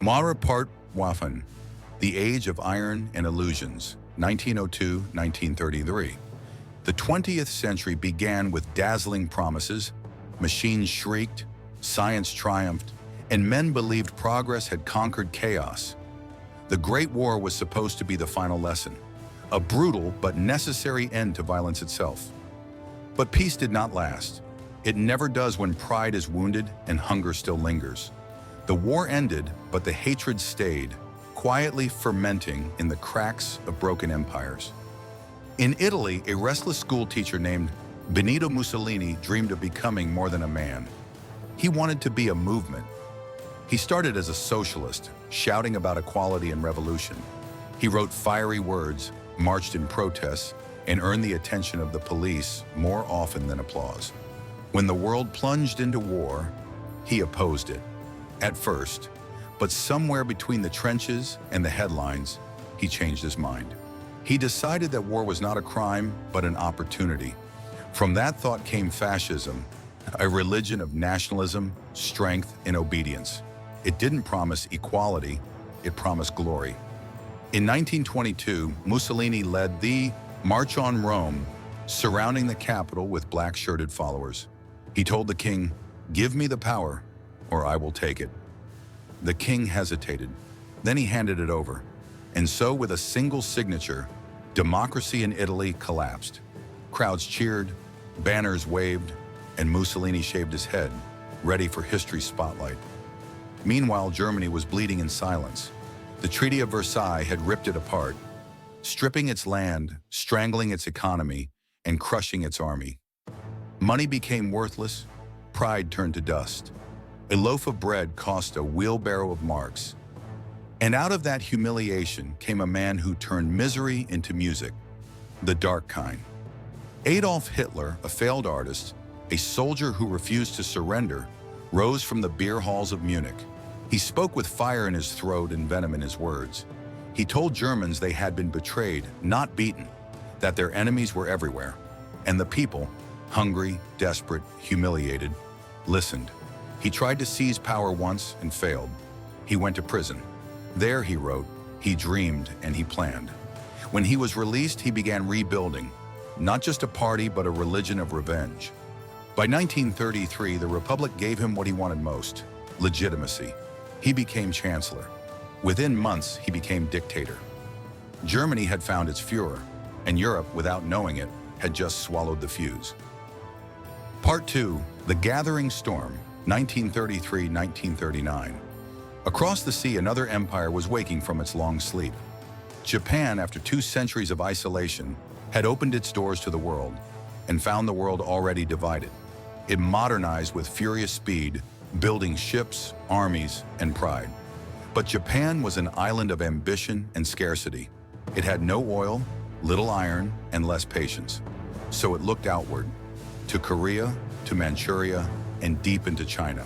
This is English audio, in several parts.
Part Waffen, The Age of Iron and Illusions, 1902-1933. The 20th century began with dazzling promises. Machines shrieked, science triumphed, and men believed progress had conquered chaos. The Great War was supposed to be the final lesson, a brutal but necessary end to violence itself. But peace did not last. It never does when pride is wounded and hunger still lingers. The war ended, but the hatred stayed, quietly fermenting in the cracks of broken empires. In Italy, a restless schoolteacher named Benito Mussolini dreamed of becoming more than a man. He wanted to be a movement. He started as a socialist, shouting about equality and revolution. He wrote fiery words, marched in protests, and earned the attention of the police more often than applause. When the world plunged into war, he opposed it. At first, but somewhere between the trenches and the headlines, he changed his mind. He decided that war was not a crime, but an opportunity. From that thought came fascism, a religion of nationalism, strength, and obedience. It didn't promise equality, it promised glory. In 1922, Mussolini led the March on Rome, surrounding the capital with black-shirted followers. He told the king, "Give me the power, or I will take it." The king hesitated. Then he handed it over. And so, with a single signature, democracy in Italy collapsed. Crowds cheered, banners waved, and Mussolini shaved his head, ready for history's spotlight. Meanwhile, Germany was bleeding in silence. The Treaty of Versailles had ripped it apart, stripping its land, strangling its economy, and crushing its army. Money became worthless, pride turned to dust. A loaf of bread cost a wheelbarrow of marks. And out of that humiliation came a man who turned misery into music, the dark kind. Adolf Hitler, a failed artist, a soldier who refused to surrender, rose from the beer halls of Munich. He spoke with fire in his throat and venom in his words. He told Germans they had been betrayed, not beaten, that their enemies were everywhere. And the people, hungry, desperate, humiliated, listened. He tried to seize power once and failed. He went to prison. There, he wrote, he dreamed and he planned. When he was released, he began rebuilding, not just a party, but a religion of revenge. By 1933, the Republic gave him what he wanted most, legitimacy. He became chancellor. Within months, he became dictator. Germany had found its Führer, and Europe, without knowing it, had just swallowed the fuse. Part 2, The Gathering Storm, 1933-1939. Across the sea, another empire was waking from its long sleep. Japan, after 2 centuries of isolation, had opened its doors to the world and found the world already divided. It modernized with furious speed, building ships, armies, and pride. But Japan was an island of ambition and scarcity. It had no oil, little iron, and less patience. So it looked outward, to Korea, to Manchuria, and deep into China.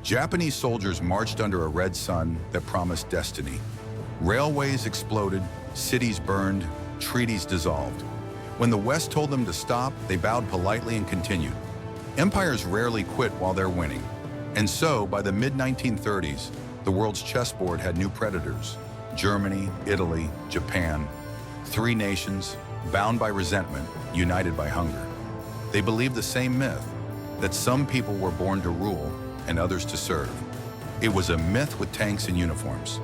Japanese soldiers marched under a red sun that promised destiny. Railways exploded, cities burned, treaties dissolved. When the West told them to stop, they bowed politely and continued. Empires rarely quit while they're winning. And so, by the mid-1930s, the world's chessboard had new predators: Germany, Italy, Japan. 3 nations, bound by resentment, united by hunger. They believed the same myth, that some people were born to rule and others to serve. It was a myth with tanks and uniforms.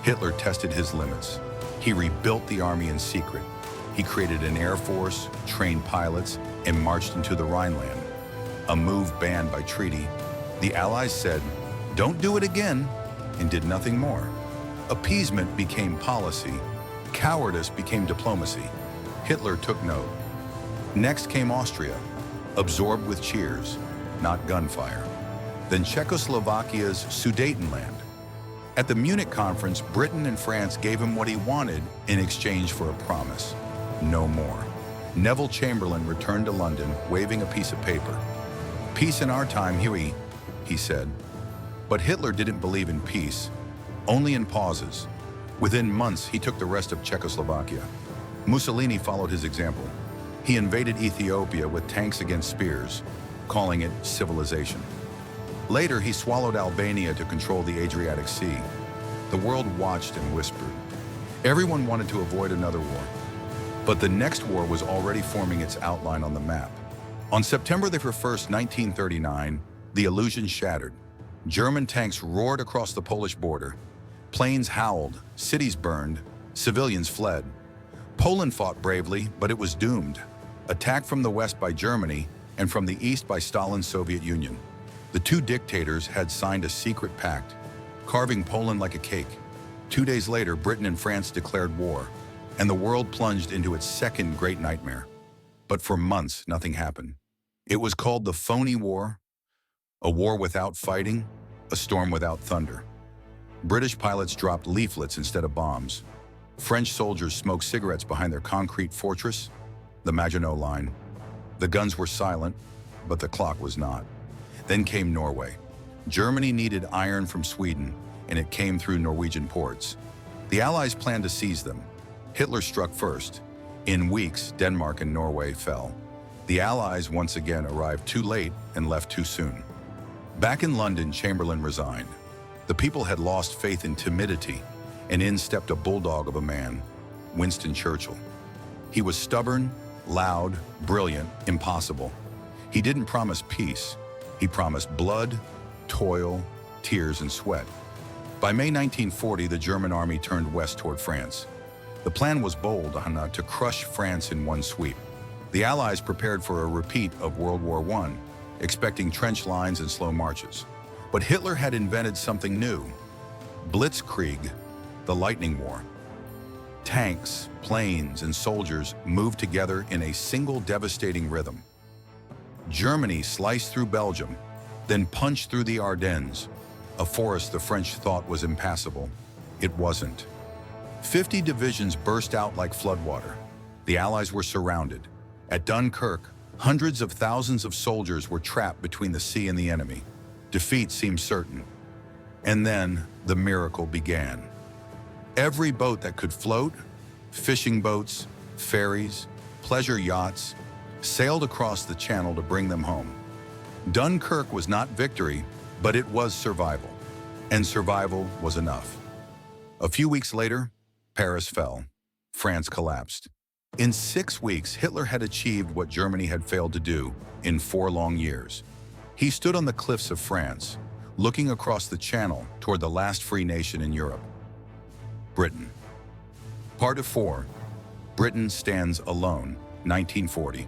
Hitler tested his limits. He rebuilt the army in secret. He created an air force, trained pilots, and marched into the Rhineland, a move banned by treaty. The Allies said, "Don't do it again," and did nothing more. Appeasement became policy. Cowardice became diplomacy. Hitler took note. Next came Austria, absorbed with cheers, not gunfire. Then Czechoslovakia's Sudetenland. At the Munich conference, Britain and France gave him what he wanted in exchange for a promise: no more. Neville Chamberlain returned to London, waving a piece of paper. "Peace in our time, Huey," he said. But Hitler didn't believe in peace, only in pauses. Within months, he took the rest of Czechoslovakia. Mussolini followed his example. He invaded Ethiopia with tanks against spears, calling it civilization. Later, he swallowed Albania to control the Adriatic Sea. The world watched and whispered. Everyone wanted to avoid another war. But the next war was already forming its outline on the map. On September the 1st, 1939, the illusion shattered. German tanks roared across the Polish border. Planes howled, cities burned, civilians fled. Poland fought bravely, but it was doomed. Attacked from the west by Germany and from the east by Stalin's Soviet Union. The two dictators had signed a secret pact, carving Poland like a cake. 2 days later, Britain and France declared war, and the world plunged into its second great nightmare. But for months, nothing happened. It was called the Phony War, a war without fighting, a storm without thunder. British pilots dropped leaflets instead of bombs. French soldiers smoked cigarettes behind their concrete fortress, the Maginot Line. The guns were silent, but the clock was not. Then came Norway. Germany needed iron from Sweden, and it came through Norwegian ports. The Allies planned to seize them. Hitler struck first. In weeks, Denmark and Norway fell. The Allies once again arrived too late and left too soon. Back in London, Chamberlain resigned. The people had lost faith in timidity, and in stepped a bulldog of a man, Winston Churchill. He was stubborn, loud, brilliant, impossible. He didn't promise peace. He promised blood, toil, tears, and sweat. By May 1940, the German army turned west toward France. The plan was bold, to crush France in one sweep. The Allies prepared for a repeat of World War I, expecting trench lines and slow marches. But Hitler had invented something new: Blitzkrieg, the lightning war. Tanks, planes, and soldiers moved together in a single devastating rhythm. Germany sliced through Belgium, then punched through the Ardennes, a forest the French thought was impassable. It wasn't. 50 divisions burst out like floodwater. The Allies were surrounded. At Dunkirk, hundreds of thousands of soldiers were trapped between the sea and the enemy. Defeat seemed certain. And then the miracle began. Every boat that could float, fishing boats, ferries, pleasure yachts, sailed across the channel to bring them home. Dunkirk was not victory, but it was survival. And survival was enough. A few weeks later, Paris fell. France collapsed. In 6 weeks, Hitler had achieved what Germany had failed to do in 4 long years. He stood on the cliffs of France, looking across the Channel toward the last free nation in Europe, Britain. Part 4. Britain stands alone, 1940.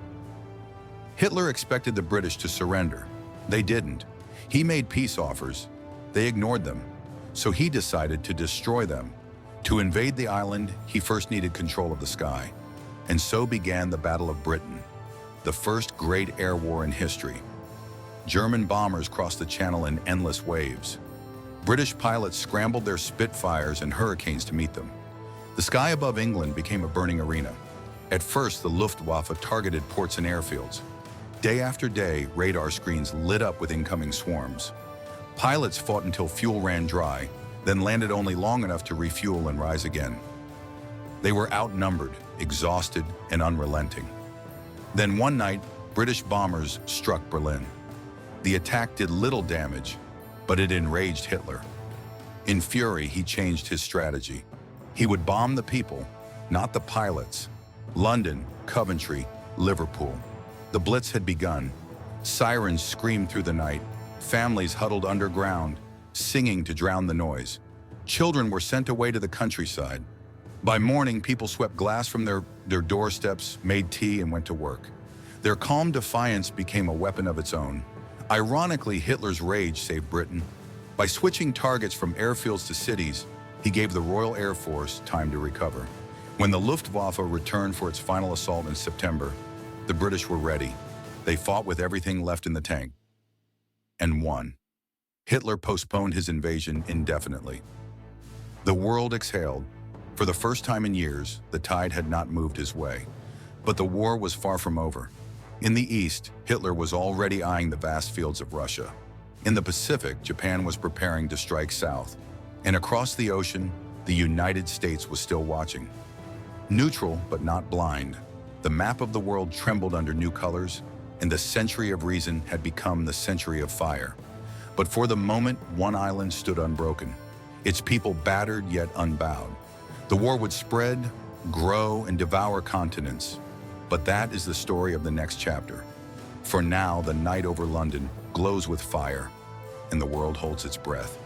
Hitler expected the British to surrender. They didn't. He made peace offers. They ignored them. So he decided to destroy them. To invade the island, he first needed control of the sky. And so began the Battle of Britain, the first great air war in history. German bombers crossed the Channel in endless waves. British pilots scrambled their Spitfires and Hurricanes to meet them. The sky above England became a burning arena. At first, the Luftwaffe targeted ports and airfields. Day after day, radar screens lit up with incoming swarms. Pilots fought until fuel ran dry, then landed only long enough to refuel and rise again. They were outnumbered, exhausted, and unrelenting. Then one night, British bombers struck Berlin. The attack did little damage, but it enraged Hitler. In fury, he changed his strategy. He would bomb the people, not the pilots. London, Coventry, Liverpool. The Blitz had begun. Sirens screamed through the night. Families huddled underground, singing to drown the noise. Children were sent away to the countryside. By morning, people swept glass from their doorsteps, made tea, and went to work. Their calm defiance became a weapon of its own. Ironically, Hitler's rage saved Britain. By switching targets from airfields to cities, he gave the Royal Air Force time to recover. When the Luftwaffe returned for its final assault in September, the British were ready. They fought with everything left in the tank. And won. Hitler postponed his invasion indefinitely. The world exhaled. For the first time in years, the tide had not moved his way. But the war was far from over. In the east, Hitler was already eyeing the vast fields of Russia. In the Pacific, Japan was preparing to strike south. And across the ocean, the United States was still watching. Neutral, but not blind, the map of the world trembled under new colors, and the century of reason had become the century of fire. But for the moment, one island stood unbroken. its people battered yet unbowed. The war would spread, grow, and devour continents. But that is the story of the next chapter. For now, the night over London glows with fire, and the world holds its breath.